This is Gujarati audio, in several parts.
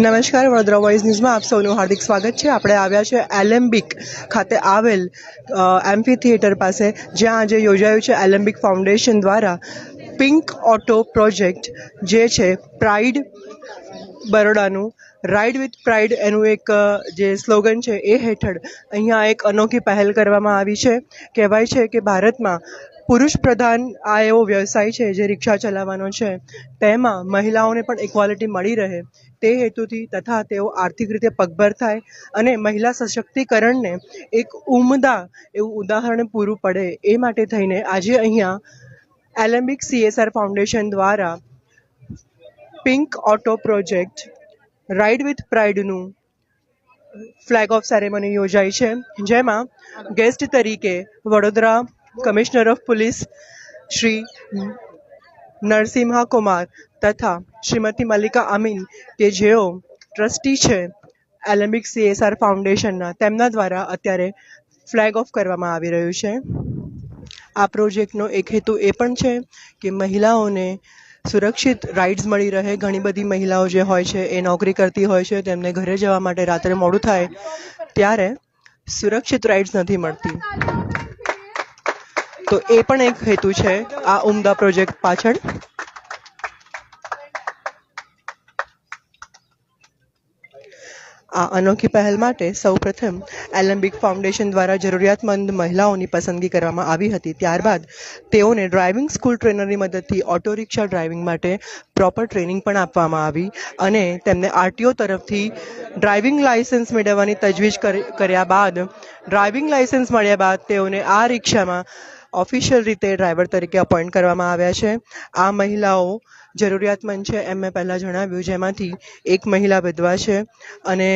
નમસ્કાર, વડોદરા વોઇસ ન્યૂઝમાં આપ સૌનું હાર્દિક સ્વાગત છે. આપણે આવ્યા છે એલેમ્બિક ખાતે આવેલ એમ્ફી થિયેટર પાસે, જ્યાં આજે યોજાયું છે એલેમ્બિક ફાઉન્ડેશન દ્વારા પિંક ઓટો પ્રોજેક્ટ, જે છે પ્રાઇડ બરોડાનું રાઇડ વિથ પ્રાઇડ એનું એક જે સ્લોગન છે એ હેઠળ અહીંયા એક અનોખી પહેલ કરવામાં આવી છે. કહેવાય છે કે ભારતમાં પુરુષ પ્રધાન આ એવો વ્યવસાય છે જે રિક્ષા ચલાવવાનો છે, તેમાં મહિલાઓને પણ ઇક્વાલિટી મળી રહે તે હેતુથી તથા તેઓ આર્થિક રીતે પગભર થાય અને મહિલા સશક્તિકરણને એક ઉમદા એવું ઉદાહરણ પૂરું પડે એ માટે થઈને આજે અહીંયા એલેમ્બિક CSR ફાઉન્ડેશન દ્વારા pink auto project ride with પ્રાઇડનું ફ્લેગ ઓફ સેરેમની યોજાઈ છે, જેમાં ગેસ્ટ તરીકે Vadodara commissioner of police Shri Narasimha Kumar તથા શ્રીમતી મલ્લિકા અમીન, કે જેઓ ટ્રસ્ટી છે એલેમ્બિક CSR ફાઉન્ડેશનના, તેમના દ્વારા અત્યારે ફ્લેગ ઓફ કરવામાં આવી રહ્યું છે. આ પ્રોજેક્ટનો એક હેતુ એ પણ છે કે મહિલાઓને સુરક્ષિત રાઇડ્સ મળી રહે. ઘણી બધી મહિલાઓ જે હોય છે એ નોકરી કરતી હોય છે, તેમને ઘરે જવા માટે રાત્રે મોડું થાય ત્યારે સુરક્ષિત રાઇડ્સ નથી મળતી, તો એ પણ એક હેતુ છે આ ઉમદા પ્રોજેક્ટ પાછળ. આ અનોખી પહેલ માટે સૌપ્રથમ એલેમ્બિક ફાઉન્ડેશન દ્વારા જરૂરિયાતમંદ મહિલાઓની પસંદગી કરવામાં આવી હતી. ત્યારબાદ તેઓને ડ્રાઇવિંગ સ્કૂલ ટ્રેનરની મદદથી ઓટો રિક્ષા ડ્રાઇવિંગ માટે પ્રોપર ટ્રેનિંગ પણ આપવામાં આવી અને તેમને RTO તરફથી ડ્રાઇવિંગ લાયસન્સ મેળવવાની તજવીજ કર્યા બાદ, ડ્રાઇવિંગ લાયસન્સ મળ્યા બાદ તેઓને આ રિક્ષામાં ઓફિશિયલ રીતે ડ્રાઈવર તરીકે અપોઇન્ટ કરવામાં આવ્યા છે. આ મહિલાઓ જરૂરિયાતમંદ છે એમ મેં પહેલાં જણાવ્યું, જેમાંથી એક મહિલા વિધવા છે અને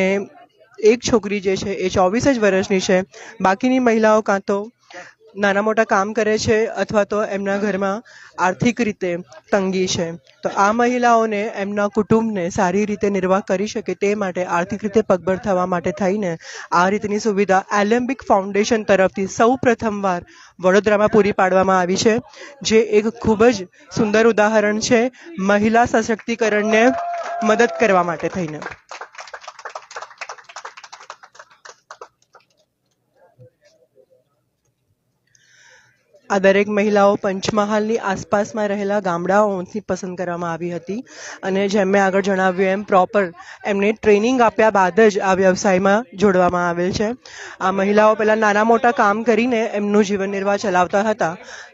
એક છોકરી જે છે એ 24 જ વર્ષની છે. બાકીની મહિલાઓ કાં તો નાના મોટા કામ કરે છે અથવા તો એમના ઘરમાં આર્થિક રીતે તંગી છે. તો આ મહિલાઓને એમના કુટુંબને સારી રીતે નિર્વાહ કરી શકે તે માટે આર્થિક રીતે પગભર થવા માટે થઈને આ રીતની સુવિધા એલેમ્બિક ફાઉન્ડેશન તરફથી સૌ પ્રથમવાર વડોદરામાં પૂરી પાડવામાં આવી છે, જે એક ખૂબ જ સુંદર ઉદાહરણ છે મહિલા સશક્તિકરણને મદદ કરવા માટે થઈને. આ દરેક મહિલાઓ પંચમહાલની આસપાસમાં રહેલા ગામડાઓથી પસંદ કરવામાં આવી હતી અને જેમ મેં આગળ જણાવ્યું એમ પ્રોપર એમને ટ્રેનિંગ આપ્યા બાદ જ આ વ્યવસાયમાં જોડવામાં આવેલ છે. આ મહિલાઓ પહેલાં નાના મોટા કામ કરીને એમનું જીવન નિર્વાહ ચલાવતા હતા,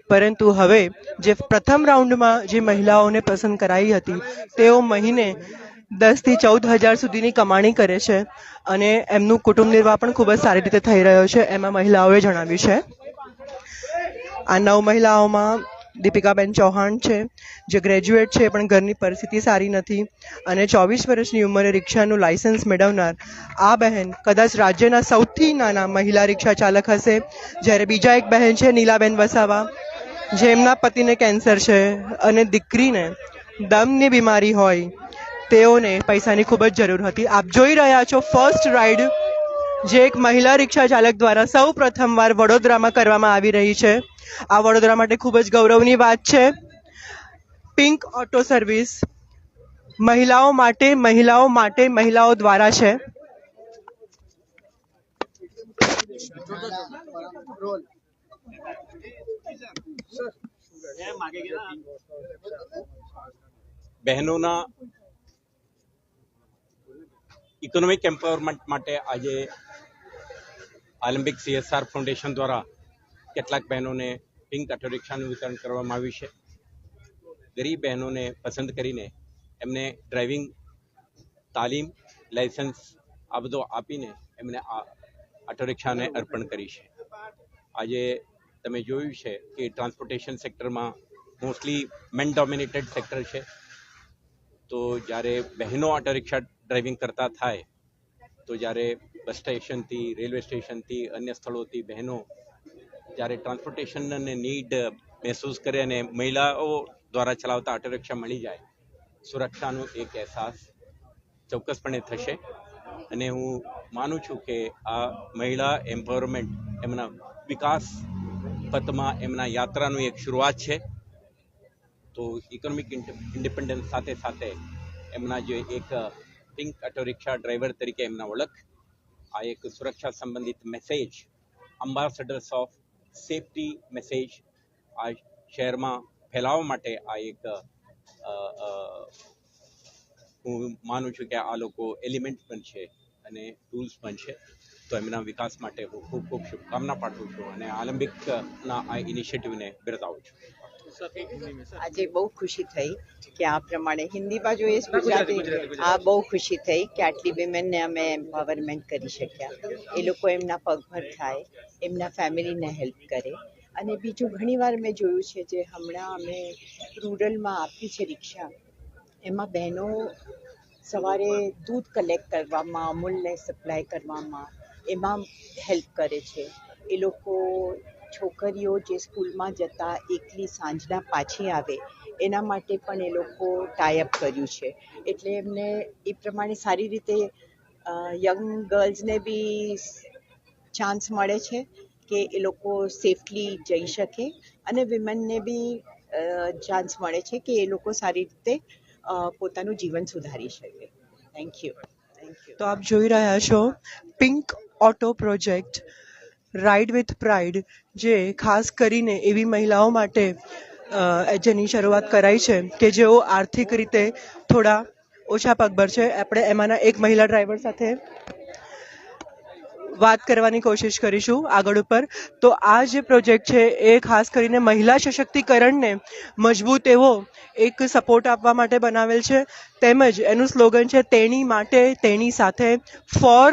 પરંતુ હવે જે પ્રથમ રાઉન્ડમાં જે મહિલાઓને પસંદ કરાઈ હતી તેઓ મહિને 10 થી 14 હજાર સુધીની કમાણી કરે છે અને એમનું કુટુંબ નિર્વાહ પણ ખૂબ જ સારી રીતે થઈ રહ્યો છે, એમાં મહિલાઓએ જણાવ્યું છે. આ 9 મહિલાઓમાં દીપિકાબેન ચૌહાણ છે, જે ગ્રેજ્યુએટ છે પણ ઘરની પરિસ્થિતિ સારી નથી અને 24 વર્ષની ઉંમરે રિક્ષાનું લાયસન્સ મેળવનાર આ બહેન કદાચ રાજ્યના સૌથી નાના મહિલા રિક્ષા ચાલક હશે. જ્યારે બીજા એક બહેન છે નીલાબેન વસાવા, જેમના પતિને કેન્સર છે અને દીકરીને દમની બીમારી હોય, તેઓને પૈસાની ખૂબ જ જરૂર હતી. આપ જોઈ રહ્યા છો ફર્સ્ટ રાઇડ જે એક મહિલા રિક્ષા ચાલક દ્વારા સૌ પ્રથમવાર વડોદરામાં કરવામાં આવી રહી છે. આ વડોદરા માટે ખૂબ જ ગૌરવની વાત છે. પિંક ઓટો સર્વિસ મહિલાઓ માટે, મહિલાઓ દ્વારા છે. બહેનોના ઇકોનોમિક એમ્પાવરમેન્ટ માટે આજે એલેમ્બિક CSR ફાઉન્ડેશન દ્વારા કેટલાક બહેનોને પિંક ઓટો રિક્ષાનું વિતરણ કરવામાં આવ્યું છે. ગરીબ બહેનોને પસંદ કરીને એમને ડ્રાઇવિંગ તાલીમ, લાયસન્સ આ બધું આપીને એમને આ ઓટો રિક્ષાને અર્પણ કરી છે. આજે તમે જોયું છે કે ટ્રાન્સપોર્ટેશન સેક્ટરમાં મોસ્ટલી મેન ડોમિનેટેડ સેક્ટર છે, તો જ્યારે બહેનો ઓટો રિક્ષા ડ્રાઇવિંગ કરતા થાય તો જ્યારે બસ સ્ટેશનથી, રેલવે સ્ટેશનથી, અન્ય સ્થળોથી બહેનો જ્યારે ટ્રાન્સપોર્ટેશનને નીડ મહેસૂસ કરે અને મહિલાઓ દ્વારા ચલાવતા ઓટો રિક્ષા મળી જાય, સુરક્ષાનો એક અહેસાસ ચોક્કસપણે થશે. અને હું માનું છું કે આ મહિલા એમ્પાવરમેન્ટ એમના વિકાસ પથમાં એમના યાત્રાનું એક શરૂઆત છે. તો ઇકોનોમિક ઇન્ડિપેન્ડન્સ સાથે સાથે એમના જે એક પિંક ઓટો રિક્ષા ડ્રાઈવર તરીકે એમના ઓળખ, આ એક સુરક્ષા સંબંધિત message, ambassadors of safety message આ શહેરમાં ફેલાવવા માટે આ એક હું માનું છું કે આ લોકો એલિમેન્ટ પણ છે અને ટૂલ્સ પણ છે. તો એમના વિકાસ માટે હું ખૂબ ખૂબ શુભકામના પાઠવું છું અને આલંબિકના આ ઇનિશિયેટિવને બિરદાવું છું. આજે બહુ ખુશી થઈ કે આ પ્રમાણે હિન્દીમાં જોઈએ છે ગુજરાતી આ બહુ ખુશી થઈ કે આટલી વિમેનને અમે એમ્પાવરમેન્ટ કરી શક્યા. એ લોકો એમના પગભર થાય, એમના ફેમિલીને હેલ્પ કરે. અને બીજું ઘણીવાર મેં જોયું છે જે હમણાં અમે રૂરલમાં આપી છે રિક્ષા, એમાં બહેનો સવારે દૂધ કલેક્ટ કરવામાં, અમૂલને સપ્લાય કરવામાં એમાં હેલ્પ કરે છે. એ લોકો છોકરીઓ જે સ્કૂલમાં જતા એકલી સાંજના પાછી આવે એના માટે પણ એ લોકો ટાઈઅપ કર્યું છે. એટલે એમને એ પ્રમાણે સારી રીતે યંગ ગર્લ્સને બી ચાન્સ મળે છે કે એ લોકો સેફલી જઈ શકે અને વિમેનને બી ચાન્સ મળે છે કે એ લોકો સારી રીતે પોતાનું જીવન સુધારી શકે. Thank you. તો આપ જોઈ રહ્યા છો pink auto project ride with pride, જે ખાસ કરીને એવી મહિલાઓ માટે જેની શરૂઆત કરાઈ છે કે જેઓ આર્થિક રીતે થોડા ઓછા પગભર છે. આપણે એમાંના એક મહિલા ડ્રાઈવર સાથે વાત કરવાની કોશિશ કરીશું આગળ ઉપર. તો આ જે પ્રોજેક્ટ છે એ ખાસ કરીને મહિલા સશક્તિકરણને મજબૂત એવો એક સપોર્ટ આપવા માટે બનાવેલ છે. તેમજ એનું સ્લોગન છે તેણી માટે તેની સાથે, ફોર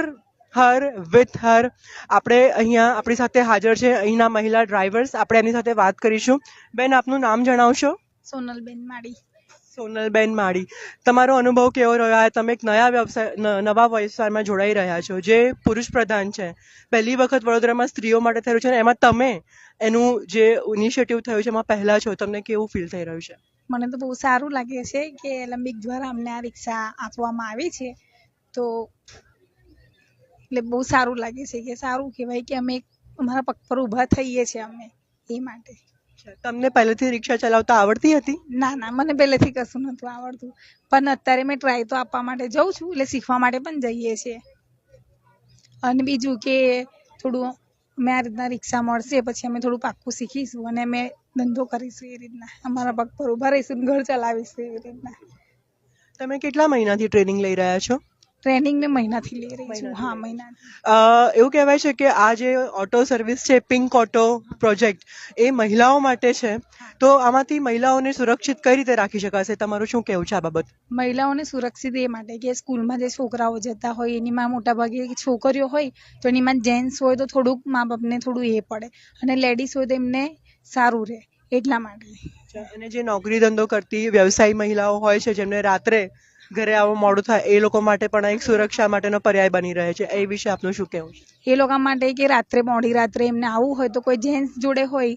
હર વિથ હર. આપણે અહીંયા આપણી સાથે હાજર છે અહીંના મહિલા ડ્રાઈવર્સ, આપણે એની સાથે વાત કરીશું. બેન, આપનું નામ જણાવશો? સોનલબેન માળી. સોનલબેન માળી, તમારો અનુભવ કેવો રહ્યો? તમે એક નવા વ્યવસાયમાં જોડાઈ રહ્યા છો જે પુરુષ પ્રધાન છે, પહેલી વખત વડોદરામાં સ્ત્રીઓ માટે થયું છે, એમાં તમે એનું જે ઇનિશિયેટિવ થયું છે એમાં પહેલા છો, તમને કેવું ફીલ થઈ રહ્યું છે? મને તો બહુ સારું લાગે છે કે એલેમ્બિક દ્વારા અમને આ રિક્ષા આપવામાં આવી છે. તો એટલે બહુ સારું લાગે છે કે સારું કહેવાય કે અમે અમારા પગ પર ઊભા થઈએ છીએ અમે એ માટે. તમને પહેલેથી રિક્ષા ચલાવતા આવડતી હતી? ના ના, મને પહેલેથી કશું નહોતું આવડતું, પણ અત્યારે મેં ટ્રાય તો આપવા માટે જાઉં છું, એટલે શીખવા માટે પણ જઈએ છીએ. અને બીજું કે થોડું અમે આ રીતના રિક્ષા મળશે પછી અમે થોડું પાક્કું શીખીશું અને અમે ધંધો કરીશું એ રીતના, અમારા પગ પર ઊભા રહીશું, ઘર ચલાવીશું એવી રીતના. તમે કેટલા મહિનાથી ટ્રેનિંગ લઈ રહ્યા છો? ટ્રેનિંગ મેં મહિનાથી લઈ રહી છું. હા, મહિનાથી. એવું કહેવાય છે કે આ જે ઓટો સર્વિસ છે, પિંક ઓટો પ્રોજેક્ટ, એ મહિલાઓ માટે છે. તો આમાંથી મહિલાઓને સુરક્ષિત કઈ રીતે રાખી શકાશે? તમારું શું કહેવું છે આ બાબત? મહિલાઓને સુરક્ષિત એ માટે કે સ્કૂલમાં જે છોકરાઓ જતા હોય એની માં મોટા ભાગે છોકરીઓ હોય તો એની માં જેન્ટ્સ હોય તો થોડુંક મા બાપને થોડું એ પડે, અને લેડીઝ હોય તો એમને સારું રહે એટલા માટે. અને જે નોકરી ધંધો કરતી વ્યવસાયી મહિલાઓ હોય છે જેમને રાત્રે ઘરે આવવું મોડું થાય, એ લોકો માટે પણ એક સુરક્ષા માટેનો પર્યાય બની રહે છે. એ વિશે આપનું શું કહેવું છે? એ લોકો માટે કે રાત્રે મોડી રાત્રે એમને આવવું હોય તો કોઈ જેન્ટ્સ જોડે હોય,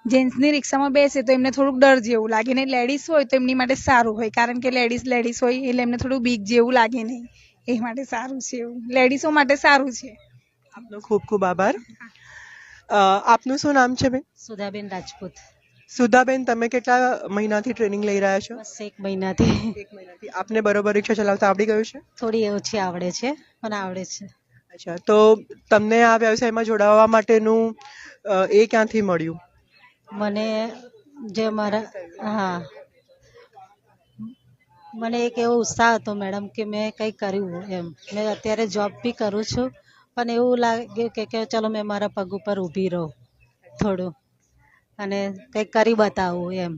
જેન્ટ્સની રિક્ષામાં બેસે તો એમને થોડુંક ડર જેવું લાગે, ને લેડીઝ હોય તો એમની માટે સારું હોય, કારણ કે લેડીઝ હોય એટલે એમને થોડું બીક જેવું લાગે નહીં, એ માટે સારું છે. એવું લેડીઝો માટે સારું છે. આપનો ખૂબ ખૂબ આભાર. આપનું શું નામ છે બેન? સુધાબેન રાજપૂત. સુધાબેન, તમે કેટલા મહિનાથી ટ્રેનિંગ લઈ રહ્યા છો? બસ 1 મહિનાથી. 1 મહિનાથી. આપને બરોબર રિક્ષા ચલાવતા આવડી ગયું છે? થોડી ઓછી આવડે છે પણ આવડે છે. અચ્છા, તો તમને આ વ્યવસાયમાં જોડાવા માટેનું એ ક્યાંથી મળ્યું? મને જે મારા મને એક એવો ઉત્સાહ હતો મેડમ કે મેં કંઈ કર્યું એમ. મેં અત્યારે જોબ બી કરું છું, પણ એવું લાગ્યું કે ચલો મેં મારા પગ ઉપર ઊભી રહું થોડું અને કંઈક કરી બતાવું એમ.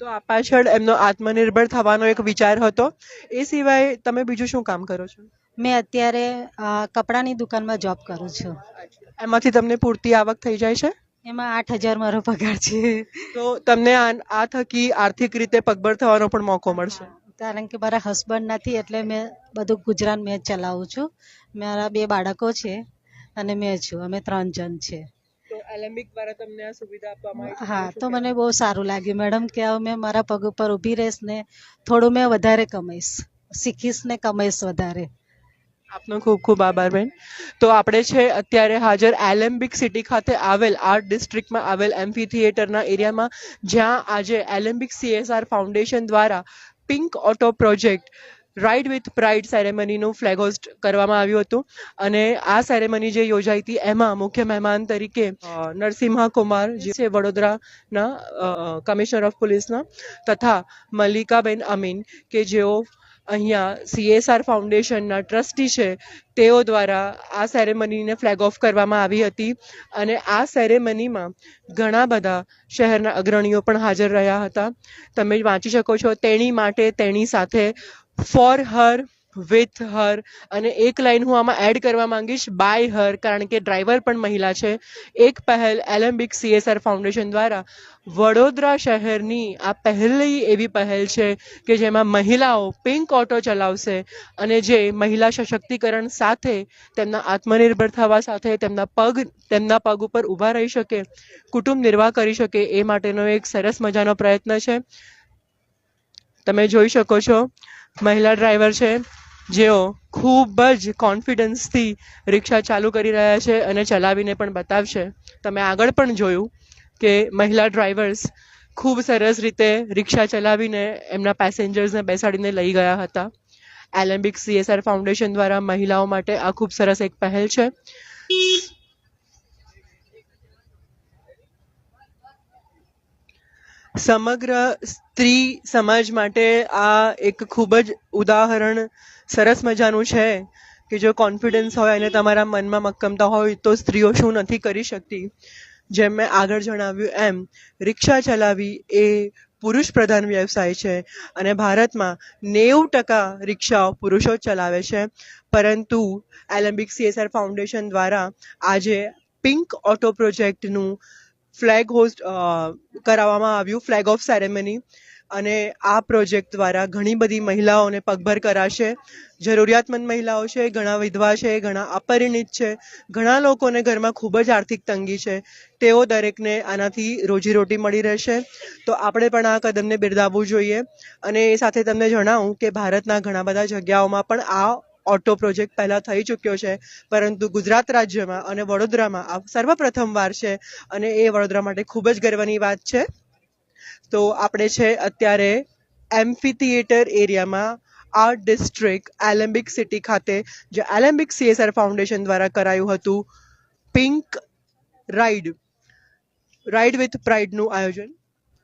તો આ પાછળ એમનો આત્મનિર્ભર થવાનો એક વિચાર હતો. એ સિવાય તમે બીજું શું કામ કરો છો? મેં અત્યારે કપડાની દુકાનમાં જોબ કરું છું. એમાંથી તમને પૂરતી આવક થઈ જાય છે? એમાં 8,000 મારો પગાર છે. તો તમને આ થકી આર્થિક રીતે પગભર થવાનો પણ મોકો મળશે. કારણ કે મારા હસબન્ડ નથી એટલે મેં બધું ગુજરાન મેં ચલાવું છું. મારા 2 બાળકો છે અને મેં છું, અમે 3 જણ છે. તો એલેમ્બિક દ્વારા તમને આ સુવિધા આપવામાં આવી? હા, તો મને બહુ સારું લાગ્યું મેડમ કે હવે મેં મારા પગ ઉપર ઊભી રહીશ ને થોડું મેં વધારે કમાઈશ, શીખીશ ને કમાઈશ વધારે. આપનો ખૂબ ખૂબ આભાર બેન. તો આપણે છે અત્યારે હાજર એલેમ્બિક સિટી ખાતે આવેલ આર્ટ ડિસ્ટ્રિક્ટમાં આવેલ એમ્ફી થિયેટરના એરિયામાં, જ્યાં આજે એલેમ્બિક CSR ફાઉન્ડેશન દ્વારા pink auto project ride with pride સેરેમનીનું ફ્લેગ હોસ્ટ કરવામાં આવ્યું હતું અને આ સેરેમની જે યોજાઈ હતી એમાં મુખ્ય મહેમાન તરીકે નરસિમ્હા કુમાર જે છે વડોદરાના કમિશનર ઓફ પોલીસના તથા મલ્લિકાબેન અમીન કે જેઓ અહીંયા CSR ફાઉન્ડેશનના ટ્રસ્ટી છે તેઓ દ્વારા આ સેરેમનીને ફ્લેગ ઓફ કરવામાં આવી હતી અને આ સેરેમનીમાં ઘણા બધા શહેરના અગ્રણીઓ પણ હાજર રહ્યા હતા. તમે વાંચી શકો છો, તેણી માટે, તેણી સાથે, ફોર હર, વિથ હર, અને એક લાઈન હું આમાં એડ કરવા માંગીશ, બાય હર, કારણ કે ડ્રાઈવર પણ મહિલા છે. એક પહેલ એલેમ્બિક CSR ફાઉન્ડેશન દ્વારા વડોદરા શહેરની આ પહેલી એવી પહેલ છે કે જેમાં મહિલાઓ પિંક ઓટો ચલાવશે અને જે મહિલા સશક્તિકરણ સાથે તેમના આત્મનિર્ભર થવા સાથે તેમના પગ ઉપર ઊભા રહી શકે, કુટુંબ નિર્વાહ કરી શકે એ માટેનો એક સરસ મજાનો પ્રયત્ન છે. તમે જોઈ શકો છો મહિલા ડ્રાઈવર છે જેઓ ખૂબ જ કોન્ફિડન્સથી રિક્ષા ચાલુ કરી રહ્યા છે અને ચલાવીને પણ બતાવશે. તમે આગળ પણ જોયું કે મહિલા ડ્રાઈવર્સ ખૂબ સરસ રીતે રિક્ષા ચલાવીને એમના પેસેન્જર્સને બેસાડીને લઈ ગયા હતા. એલેમ્બિક CSR ફાઉન્ડેશન દ્વારા મહિલાઓ માટે આ ખૂબ સરસ એક પહેલ છે. સમગ્ર સ્ત્રી સમાજ માટે આ એક ખૂબ જ ઉદાહરણ સરસ મજાનું છે કે જો કોન્ફિડન્સ હોય અને તમારા મનમાં મક્કમતા હોય તો સ્ત્રીઓ શું નથી કરી શકતી. જેમ મેં આગળ જણાવ્યું એમ રિક્ષા ચલાવવી એ પુરુષ પ્રધાન વ્યવસાય છે અને ભારતમાં 90% રિક્ષાઓ પુરુષો જ ચલાવે છે. પરંતુ એલેમ્બિક CSR ફાઉન્ડેશન દ્વારા આજે પિંક ઓટો પ્રોજેક્ટનું ફ્લેગ હોસ્ટ કરાવવામાં આવ્યું, ફ્લેગ ઓફ સેરેમની, અને આ પ્રોજેક્ટ દ્વારા ઘણી બધી મહિલાઓને પગભર કરાશે. જરૂરિયાતમંદ મહિલાઓ છે, ઘણા વિધવા છે, ઘણા અપરિણિત છે, ઘણા લોકોને ઘરમાં ખૂબ જ આર્થિક તંગી છે, તેઓ દરેકને આનાથી રોજીરોટી મળી રહેશે. તો આપણે પણ આ કદમને બિરદાવવું જોઈએ. અને એ સાથે તમને જણાવું કે ભારતના ઘણા બધા જગ્યાઓમાં પણ આ ઓટો પ્રોજેક્ટ પહેલાં થઈ ચૂક્યો છે, પરંતુ ગુજરાત રાજ્યમાં અને વડોદરામાં આ સર્વપ્રથમવાર છે અને એ વડોદરા માટે ખૂબ જ ગર્વની વાત છે. તો આપણે છે અત્યારે એમ્ફી થિયેટર એરિયામાં આર્ટ ડિસ્ટ્રિક્ટ એલેમ્બિક સિટી ખાતે જે એલેમ્બિક CSR ફાઉન્ડેશન દ્વારા કરાયું હતું પિંક રાઇડ વિથ પ્રાઇડનું આયોજન.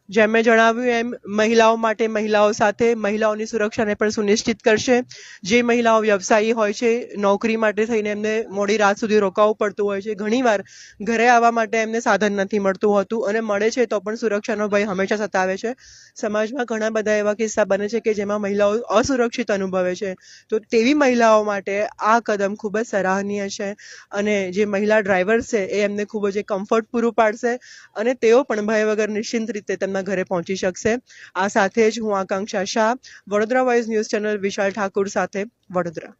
જેમ મેં જણાવ્યું એમ મહિલાઓ માટે, મહિલાઓ સાથે, મહિલાઓની સુરક્ષાને પણ સુનિશ્ચિત કરશે. જે મહિલાઓ વ્યવસાયી હોય છે, નોકરી માટે થઈને એમને મોડી રાત સુધી રોકાવું પડતું હોય છે, ઘણીવાર ઘરે આવવા માટે એમને સાધન નથી મળતું હોતું અને મળે છે તો પણ સુરક્ષાનો ભય હંમેશા સતાવે છે. સમાજમાં ઘણા બધા એવા કિસ્સા બને છે કે જેમાં મહિલાઓ અસુરક્ષિત અનુભવે છે. તો તેવી મહિલાઓ માટે આ કદમ ખૂબ જ સરાહનીય છે અને જે મહિલા ડ્રાઈવર્સ છે એ એમને ખૂબ જ કમ્ફર્ટ પૂરું પાડશે અને તેઓ પણ ભય વગર નિશ્ચિંત રીતે તેમના ઘરે પહોંચી શકશે. આ સાથે જ હું Akanksha Shah, Vadodara voice news channel Vishal Thakur સાથે, વડોદરા.